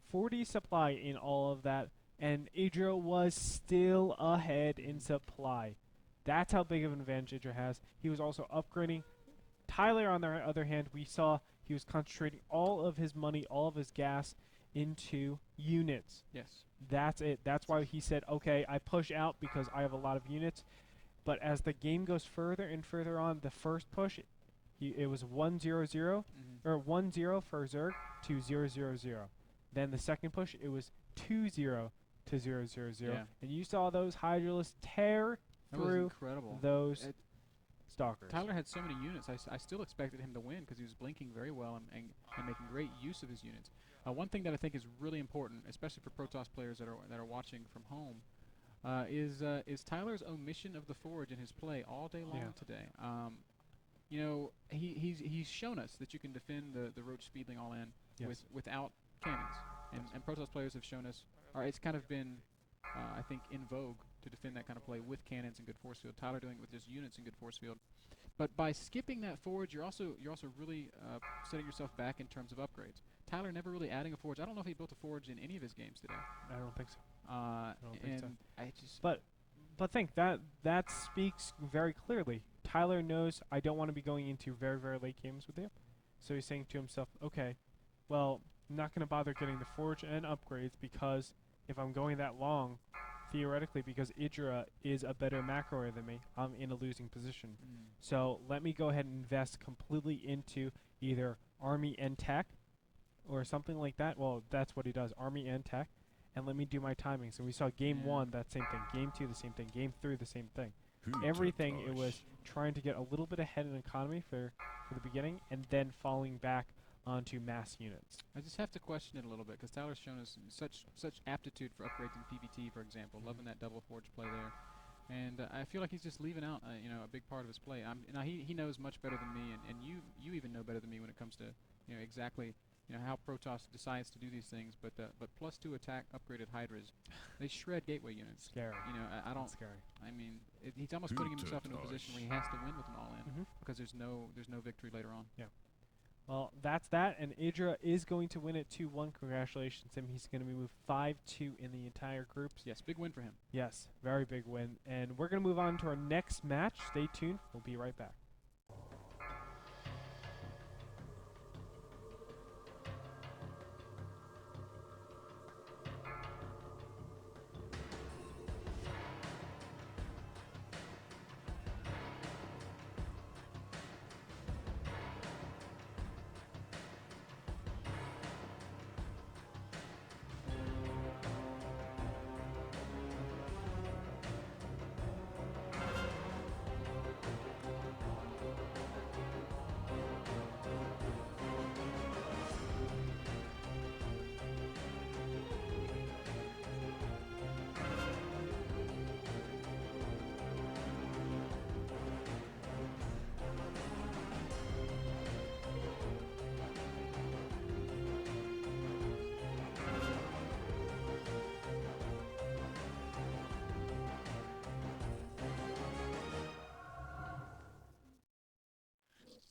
40 supply in all of that, and Idra was still ahead in supply. That's how big of an advantage Idra has. He was also upgrading. Tyler, on the other hand, we saw he was concentrating all of his money, all of his gas into units. Yes. That's it. That's why he said, okay, I push out because I have a lot of units. But as the game goes further and further on, the first push, it was 1-0-0, or 1-0 for Zerg to 0-0-0. Then the second push, it was 2-0 to 0-0-0. Yeah. And you saw those Hydralisks tear That was through incredible. those stalkers. Tyler had so many units. I still expected him to win because he was blinking very well and making great use of his units. One thing that I think is really important, especially for Protoss players that are watching from home, is Tyler's omission of the Forge in his play all day long today. You know, he's shown us that you can defend the Roach Speedling all in without cannons, and Protoss players have shown us, or it's kind of been, I think, in vogue to defend that kind of play with cannons and good force field. Tyler doing it with just units and good force field. But by skipping that forge, you're also really setting yourself back in terms of upgrades. Tyler never really adding a forge. I don't know if he built a forge in any of his games today. I don't think so. I don't think so. I just. But think that speaks very clearly. Tyler knows I don't want to be going into very, very late games with you. So he's saying to himself, okay, well, I'm not going to bother getting the forge and upgrades because if I'm going that long, theoretically, because Idra is a better macroer than me, I'm in a losing position. So let me go ahead and invest completely into either army and tech or something like that. Well, that's what he does, army and tech. And let me do my timings. And we saw game 1, that same thing. Game 2, the same thing. Game 3, the same thing. Everything, it was trying to get a little bit ahead in economy for the beginning, and then falling back onto mass units. I just have to question it a little bit because Tyler's shown us such aptitude for upgrades in PvT, for example. Loving that double forge play there, and I feel like he's just leaving out a big part of his play. Now he knows much better than me, and you even know better than me when it comes to exactly how Protoss decides to do these things. But +2 attack upgraded Hydras, they shred gateway units. Scary. I don't. Scary. I mean, he's almost putting himself into a position where he has to win with an all-in because there's no victory later on. Yeah. Well, that's that, and Idra is going to win it 2-1. Congratulations, him. He's going to be moved 5-2 in the entire groups. Yes, big win for him. Yes, very big win. And we're going to move on to our next match. Stay tuned. We'll be right back.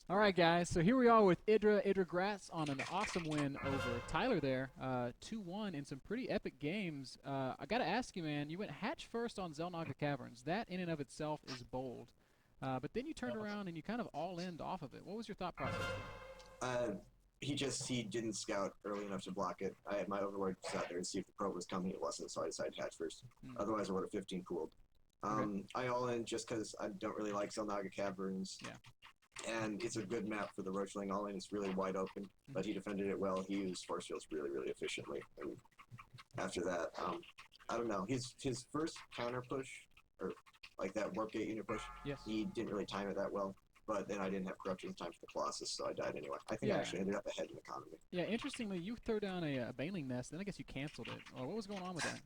All right, guys. So here we are with Idra Gratz on an awesome win over Tyler there, 2-1 in some pretty epic games. I got to ask you, man, you went hatch first on Xel'Naga Caverns. That in and of itself is bold. But then you turned around and you kind of all-in'd off of it. What was your thought process there? He didn't scout early enough to block it. I had my overlord out there to see if the probe was coming. It wasn't, so I decided to hatch first. Otherwise, I would have 15 pooled. I all-in just because I don't really like Xel'Naga Caverns. Yeah. And it's a good map for the Roachling all-in. It's really wide open, but he defended it well. He used force fields really, really efficiently. And after that, I don't know. His first counter push, or like that warp gate unit push, he didn't really time it that well. But then I didn't have corruption time for the Colossus, so I died anyway. I think I actually ended up ahead in economy. Yeah, interestingly, you threw down a Baneling Nest, then I guess you canceled it. Or what was going on with that?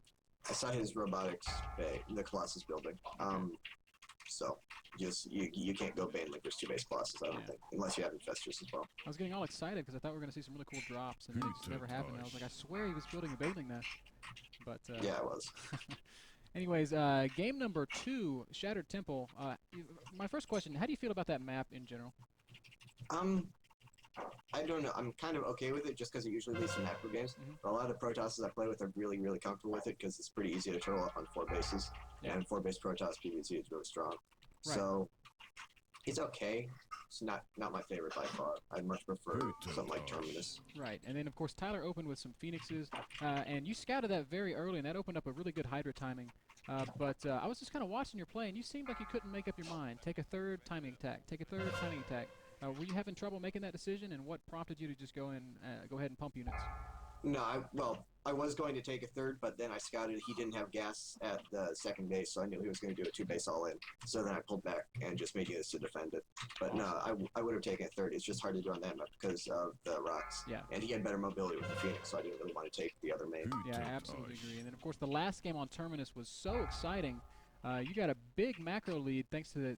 I saw his robotics bay, the Colossus building. So just you can't go Baneling versus 2-base Colossus, I don't think, unless you have Infestors as well. I was getting all excited because I thought we were going to see some really cool drops, and it just never happened. I was like, I swear he was building a Baneling Nest. But yeah, it was. Anyways, game number 2, Shattered Temple. My first question: how do you feel about that map in general? I don't know. I'm kind of okay with it just because it usually leads to macro games. Mhm. But a lot of the Protosses I play with are really, really comfortable with it because it's pretty easy to turtle up on 4 bases. Yeah. And 4 base Protoss PvZ is really strong. Right. So it's okay. It's not my favorite by far. I'd much prefer something like Terminus. Right, and then of course Tyler opened with some Phoenixes, and you scouted that very early, and that opened up a really good Hydra timing. But I was just kind of watching your play, and you seemed like you couldn't make up your mind. Take a third timing attack. Take a third timing attack. Were you having trouble making that decision, and what prompted you to just go ahead and pump units? No, I was going to take a third, but then I scouted he didn't have gas at the second base, so I knew he was going to do a 2 base all in. So then I pulled back and just made units to defend it. But no, I would have taken a third. It's just hard to do on that map because of the rocks. Yeah. And he had better mobility with the Phoenix, so I didn't really want to take the other main. Yeah, I absolutely agree. And then of course the last game on Terminus was so exciting. You got a big macro lead thanks to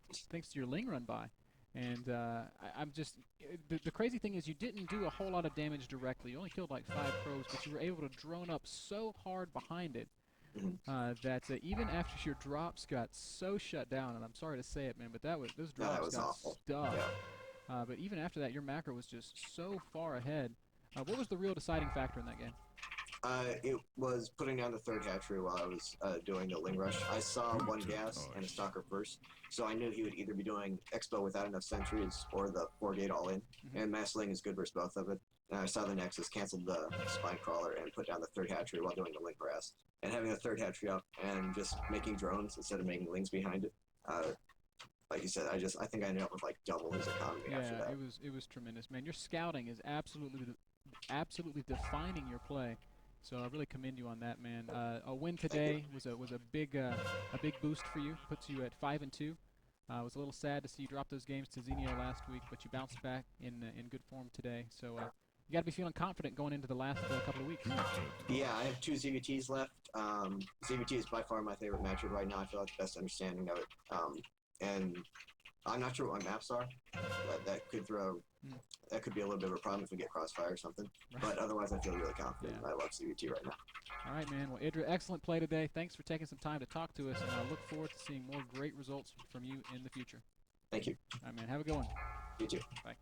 your Ling run by. And I'm just the crazy thing is you didn't do a whole lot of damage directly. You only killed like 5 probes, but you were able to drone up so hard behind it that even after your drops got so shut down, and I'm sorry to say it, man, but those drops got awful. stuffed. Yeah. But even after that, your macro was just so far ahead. What was the real deciding factor in that game? It was putting down the third hatchery while I was doing the Ling Rush. I saw 1 gas and a Stalker first, so I knew he would either be doing Expo without enough sentries or the 4 gate all in, and Mass Ling is good versus both of it. And I saw the Nexus, canceled the Spine Crawler, and put down the third hatchery while doing the Ling Harass. And having the third hatchery up and just making drones instead of making Lings behind it. Like you said, I think I ended up with like double his economy after that. Yeah, it was tremendous, man. Your scouting is absolutely defining your play. So I really commend you on that, man. A win today was a big boost for you. Puts you at 5-2. I was a little sad to see you drop those games to Xenio last week, but you bounced back in good form today. So you got to be feeling confident going into the last couple of weeks. Yeah, I have 2 ZVTs left. ZVT is by far my favorite matchup right now. I feel like the best understanding of it. And I'm not sure what my maps are. That could be a little bit of a problem if we get crossfire or something. Right. But otherwise, I feel really confident. Yeah. I love CVT right now. All right, man. Well, Idra, excellent play today. Thanks for taking some time to talk to us, and I look forward to seeing more great results from you in the future. Thank you. All right, man. Have a good one. You too. Bye.